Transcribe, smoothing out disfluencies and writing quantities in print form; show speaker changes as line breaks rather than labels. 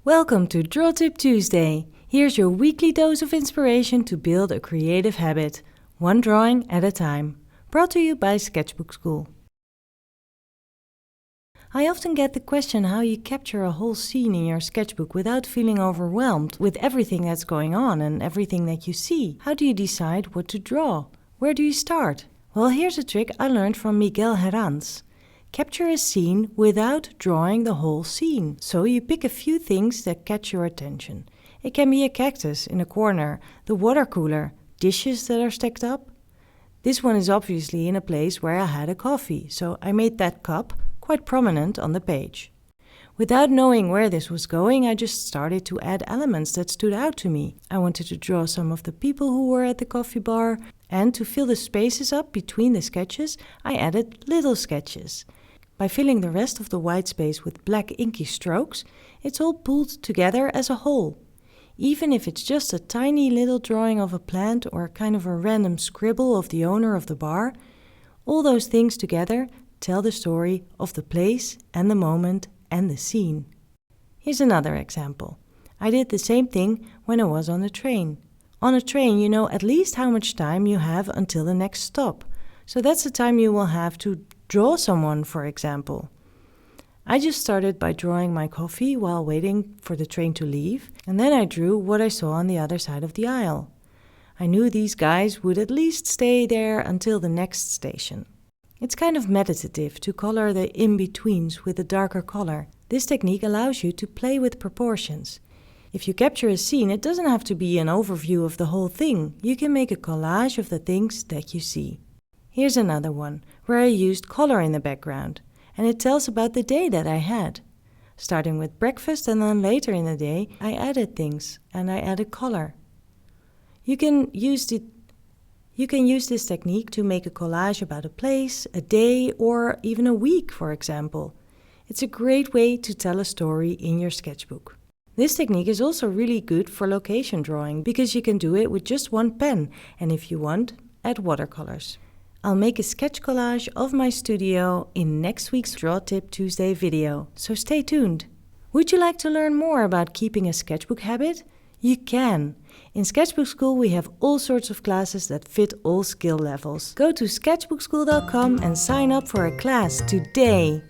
Welcome to Draw Tip Tuesday. Here's your weekly dose of inspiration to build a creative habit, one drawing at a time. Brought to you by Sketchbook Skool. I often get the question how you capture a whole scene in your sketchbook without feeling overwhelmed with everything that's going on and everything that you see. How do you decide what to draw? Where do you start? Well, here's a trick I learned from Miguel Herranz. Capture a scene without drawing the whole scene. So you pick a few things that catch your attention. It can be a cactus in a corner, the water cooler, dishes that are stacked up. This one is obviously in a place where I had a coffee, so I made that cup quite prominent on the page. Without knowing where this was going, I just started to add elements that stood out to me. I wanted to draw some of the people who were at the coffee bar, and to fill the spaces up between the sketches, I added little sketches. By filling the rest of the white space with black inky strokes, it's all pulled together as a whole. Even if it's just a tiny little drawing of a plant or kind of a random scribble of the owner of the bar, all those things together tell the story of the place and the moment and the scene. Here's another example. I did the same thing when I was on a train. On a train, you know at least how much time you have until the next stop. So that's the time you will have to draw someone, for example. I just started by drawing my coffee while waiting for the train to leave, and then I drew what I saw on the other side of the aisle. I knew these guys would at least stay there until the next station. It's kind of meditative to color the in-betweens with a darker color. This technique allows you to play with proportions. If you capture a scene, it doesn't have to be an overview of the whole thing. You can make a collage of the things that you see. Here's another one, where I used color in the background, and it tells about the day that I had. Starting with breakfast and then later in the day, I added things and I added color. You can use this technique to make a collage about a place, a day, or even a week, for example. It's a great way to tell a story in your sketchbook. This technique is also really good for location drawing because you can do it with just one pen, and if you want, add watercolors. I'll make a sketch collage of my studio in next week's Draw Tip Tuesday video, so stay tuned. Would you like to learn more about keeping a sketchbook habit? You can. In Sketchbook Skool we have all sorts of classes that fit all skill levels. Go to sketchbookskool.com and sign up for a class today.